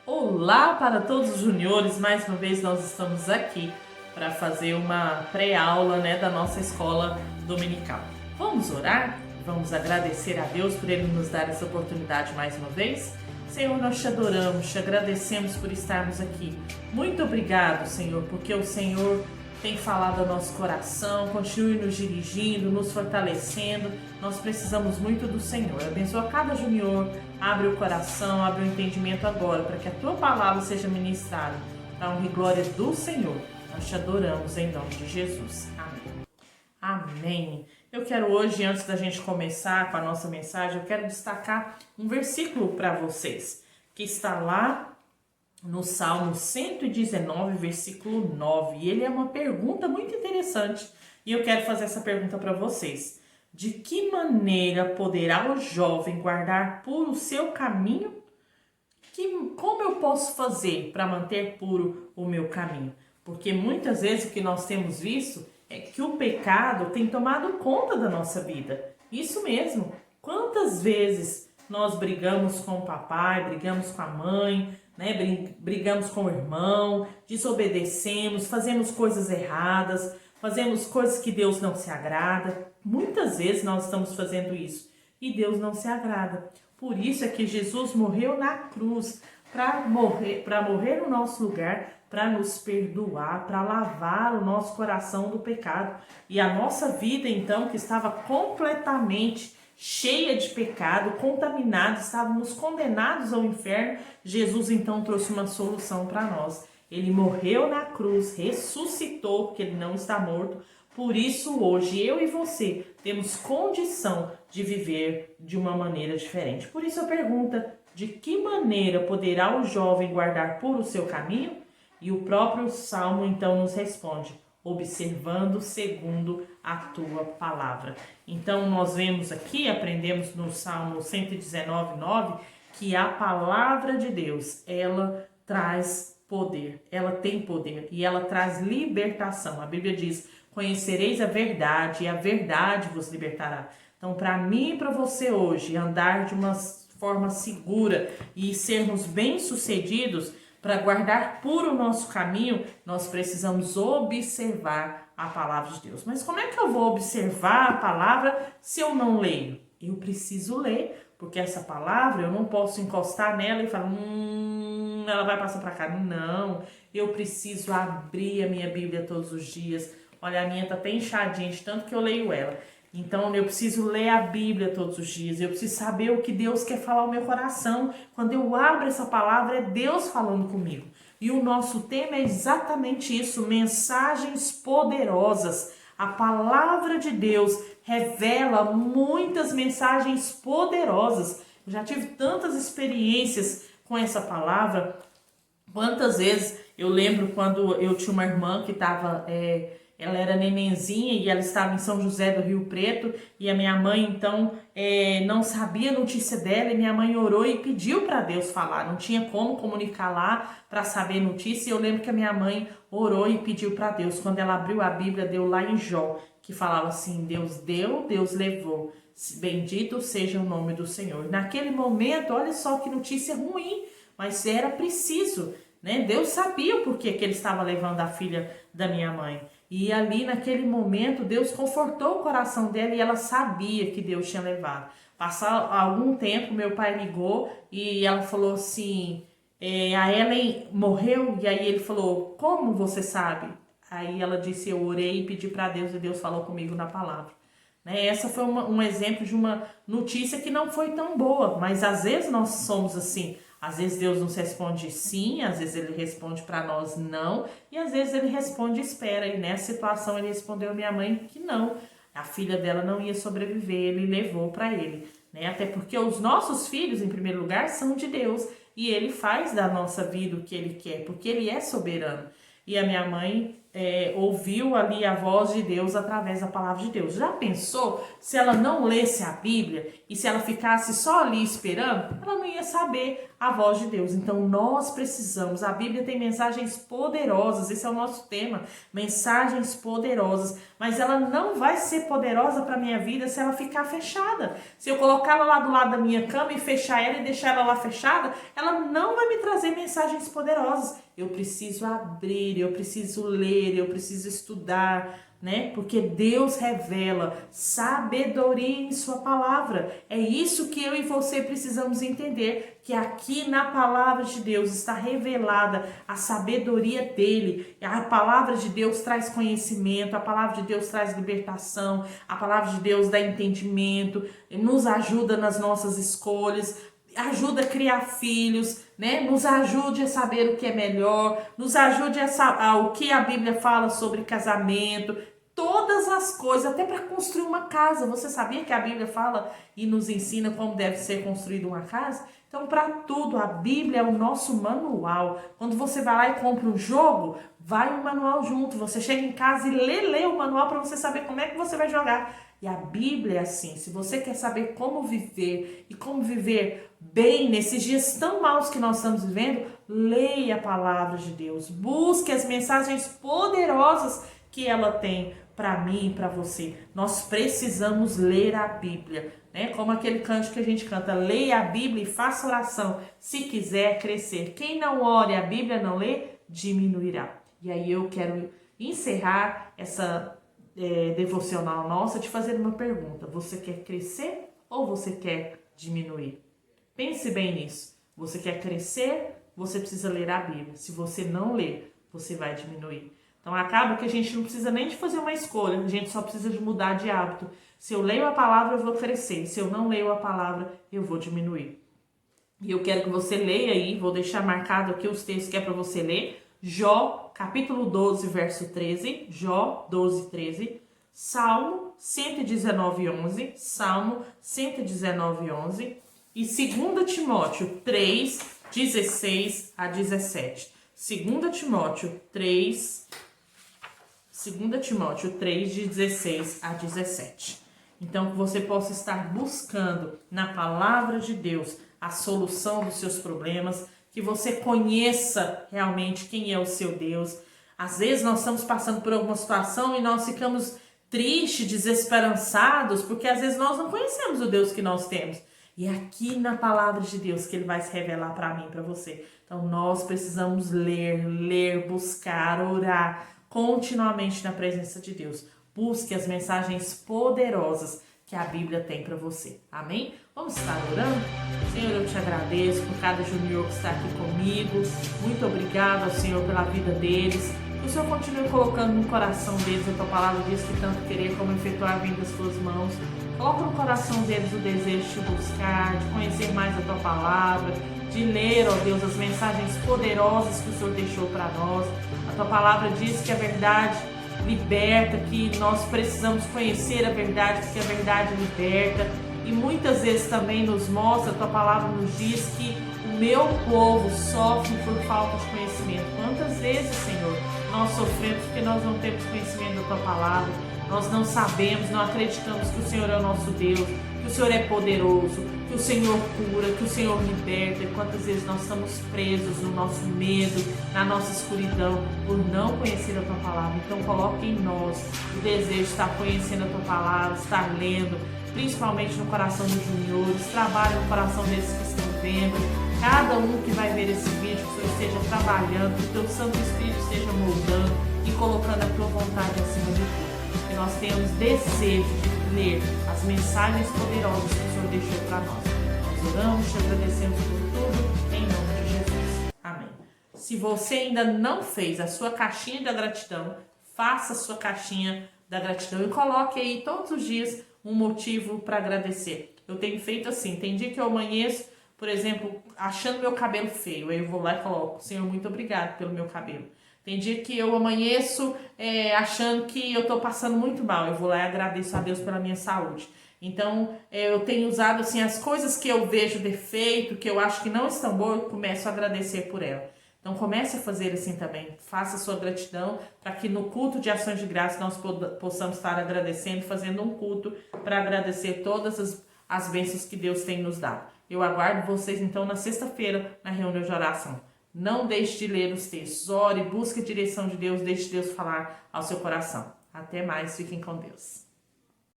Olá para todos os juniores, mais uma vez nós estamos aqui para fazer uma pré-aula, da nossa escola dominical. Vamos orar? Vamos agradecer a Deus por Ele nos dar essa oportunidade mais uma vez? Senhor, nós te adoramos, te agradecemos por estarmos aqui. Muito obrigado, Senhor, porque o Senhor tem falado ao nosso coração, continue nos dirigindo, nos fortalecendo. Nós precisamos muito do Senhor. Abençoa cada junior, abre o coração, abre o entendimento agora, para que a tua palavra seja ministrada para a honra e glória do Senhor. Nós te adoramos em nome de Jesus. Amém. Amém. Eu quero hoje, antes da gente começar com a nossa mensagem, eu quero destacar um versículo para vocês, que está lá no Salmo 119, versículo 9. E ele é uma pergunta muito interessante. E eu quero fazer essa pergunta para vocês. De que maneira poderá o jovem guardar puro o seu caminho? Como eu posso fazer para manter puro o meu caminho? Porque muitas vezes o que nós temos visto é que o pecado tem tomado conta da nossa vida. Isso mesmo. Quantas vezes nós brigamos com o papai, brigamos com a mãe, brigamos com o irmão, desobedecemos, fazemos coisas erradas, fazemos coisas que Deus não se agrada. Muitas vezes nós estamos fazendo isso e Deus não se agrada. Por isso é que Jesus morreu na cruz, para morrer no nosso lugar, para nos perdoar, para lavar o nosso coração do pecado. E a nossa vida, então, que estava completamente cheia de pecado, contaminada, estávamos condenados ao inferno, Jesus então trouxe uma solução para nós. Ele morreu na cruz, ressuscitou, porque ele não está morto. Por isso hoje eu e você temos condição de viver de uma maneira diferente. Por isso a pergunta, de que maneira poderá o jovem guardar puro o seu caminho? E o próprio Salmo então nos responde, observando segundo a tua palavra. Então nós vemos aqui, aprendemos no Salmo 119, 9, que a palavra de Deus, ela traz poder, ela tem poder e ela traz libertação. A Bíblia diz, conhecereis a verdade e a verdade vos libertará. Então para mim e para você hoje, andar de uma forma segura e sermos bem-sucedidos, para guardar puro o nosso caminho, nós precisamos observar a palavra de Deus. Mas como é que eu vou observar a palavra se eu não leio? Eu preciso ler, porque essa palavra eu não posso encostar nela e falar, ela vai passar para cá. Não, eu preciso abrir a minha Bíblia todos os dias. Olha, a minha tá até inchadinha de tanto que eu leio ela. Então, eu preciso ler a Bíblia todos os dias, eu preciso saber o que Deus quer falar ao meu coração. Quando eu abro essa palavra, é Deus falando comigo. E o nosso tema é exatamente isso, mensagens poderosas. A palavra de Deus revela muitas mensagens poderosas. Eu já tive tantas experiências com essa palavra. Quantas vezes eu lembro quando eu tinha uma irmã que estava... ela era nenenzinha e ela estava em São José do Rio Preto e a minha mãe então não sabia a notícia dela e minha mãe orou e pediu para Deus falar, não tinha como comunicar lá para saber notícia. E eu lembro que a minha mãe orou e pediu para Deus. Quando ela abriu a Bíblia, deu lá em Jó, que falava assim, Deus deu, Deus levou, bendito seja o nome do Senhor. Naquele momento, olha só que notícia ruim, mas era preciso, Deus sabia o porquê que ele estava levando a filha da minha mãe. E ali naquele momento Deus confortou o coração dela e ela sabia que Deus tinha levado. Passado algum tempo meu pai ligou e ela falou assim, a Ellen morreu? E aí ele falou, como você sabe? Aí ela disse, eu orei e pedi para Deus e Deus falou comigo na palavra. Essa foi um exemplo de uma notícia que não foi tão boa, mas às vezes nós somos assim. Às vezes Deus nos responde sim, às vezes Ele responde para nós não, e às vezes Ele responde espera. E nessa situação Ele respondeu a minha mãe que não, a filha dela não ia sobreviver, Ele levou para Ele. Até porque os nossos filhos, em primeiro lugar, são de Deus, e Ele faz da nossa vida o que Ele quer, porque Ele é soberano. E a minha mãe ouviu ali a voz de Deus através da palavra de Deus. Já pensou se ela não lesse a Bíblia e se ela ficasse só ali esperando? Ela não ia saber a voz de Deus. Então nós precisamos, a Bíblia tem mensagens poderosas, esse é o nosso tema, mensagens poderosas, mas ela não vai ser poderosa para a minha vida se ela ficar fechada. Se eu colocá-la lá do lado da minha cama e fechar ela e deixar ela lá fechada, ela não vai me trazer mensagens poderosas. Eu preciso abrir, eu preciso ler, eu preciso estudar, né? Porque Deus revela sabedoria em sua palavra. É isso que eu e você precisamos entender, que aqui na palavra de Deus está revelada a sabedoria dele. A palavra de Deus traz conhecimento, a palavra de Deus traz libertação, a palavra de Deus dá entendimento, nos ajuda nas nossas escolhas, ajuda a criar filhos, né? Nos ajude a saber o que é melhor, nos ajude o que a Bíblia fala sobre casamento, todas as coisas, até para construir uma casa. Você sabia que a Bíblia fala e nos ensina como deve ser construída uma casa? Então, para tudo, a Bíblia é o nosso manual. Quando você vai lá e compra um jogo, vai um manual junto. Você chega em casa e lê o manual para você saber como é que você vai jogar. E a Bíblia é assim, se você quer saber como viver e como viver bem nesses dias tão maus que nós estamos vivendo, leia a palavra de Deus, busque as mensagens poderosas que ela tem para mim e para você. Nós precisamos ler a Bíblia, né? Como aquele canto que a gente canta, leia a Bíblia e faça oração, se quiser crescer. Quem não ore a Bíblia, não lê, diminuirá. E aí eu quero encerrar essa devocional nossa te fazer uma pergunta: você quer crescer ou você quer diminuir? Pense bem nisso. Você quer crescer, você precisa ler a Bíblia. Se você não ler, você vai diminuir. Então acaba que a gente não precisa nem de fazer uma escolha, a gente só precisa de mudar de hábito. Se eu leio a palavra, eu vou crescer. Se eu não leio a palavra, eu vou diminuir. E eu quero que você leia aí, vou deixar marcado aqui os textos que é para você ler. Jó, capítulo 12, verso 13, Jó 12, 13, Salmo 119, 11, Salmo 119, 11 e 2 Timóteo 3, 16 a 17. 2 Timóteo 3, de 16 a 17. Então, que você possa estar buscando na palavra de Deus a solução dos seus problemas, que você conheça realmente quem é o seu Deus. Às vezes nós estamos passando por alguma situação e nós ficamos tristes, desesperançados, porque às vezes nós não conhecemos o Deus que nós temos. E é aqui na palavra de Deus que ele vai se revelar para mim, para você. Então nós precisamos ler, buscar, orar continuamente na presença de Deus. Busque as mensagens poderosas que a Bíblia tem para você. Amém? Vamos estar orando? Senhor, eu te agradeço por cada junior que está aqui comigo. Muito obrigado ao Senhor pela vida deles. Que o Senhor continue colocando no coração deles, a tua palavra diz que tanto querer como efetuar vem das tuas mãos. Coloca no coração deles o desejo de te buscar, de conhecer mais a tua palavra, de ler, ó Deus, as mensagens poderosas que o Senhor deixou para nós. A tua palavra diz que a verdade liberta, que nós precisamos conhecer a verdade, porque a verdade liberta. E muitas vezes também nos mostra, a tua palavra nos diz que o meu povo sofre por falta de conhecimento. Quantas vezes, Senhor, nós sofremos porque nós não temos conhecimento da tua palavra, nós não sabemos, não acreditamos que o Senhor é o nosso Deus, que o Senhor é poderoso, que o Senhor cura, que o Senhor liberta. E quantas vezes nós estamos presos no nosso medo, na nossa escuridão, por não conhecer a tua palavra. Então coloque em nós o desejo de estar conhecendo a tua palavra, estar lendo, principalmente no coração dos juniores. Trabalhe no coração desses que estão vendo. Cada um que vai ver esse vídeo, que o Senhor esteja trabalhando, que o teu Santo Espírito esteja moldando e colocando a tua vontade acima de tudo. Que nós tenhamos desejo de ler as mensagens poderosas que o Senhor deixou para nós. Nós oramos, te agradecemos por tudo, em nome de Jesus. Amém. Se você ainda não fez a sua caixinha da gratidão, faça a sua caixinha da gratidão e coloque aí todos os dias um motivo para agradecer. Eu tenho feito assim, tem dia que eu amanheço, por exemplo, achando meu cabelo feio, aí eu vou lá e coloco: Senhor, muito obrigado pelo meu cabelo. Tem dia que eu amanheço achando que eu tô passando muito mal, eu vou lá e agradeço a Deus pela minha saúde. Então, eu tenho usado assim as coisas que eu vejo defeito, que eu acho que não estão boas, eu começo a agradecer por ela. Então comece a fazer assim também. Faça a sua gratidão para que no culto de ações de graça nós possamos estar agradecendo, fazendo um culto para agradecer todas as bênçãos que Deus tem nos dado. Eu aguardo vocês então na sexta-feira na reunião de oração. Não deixe de ler os textos. Ore, busque a direção de Deus, deixe Deus falar ao seu coração. Até mais, fiquem com Deus.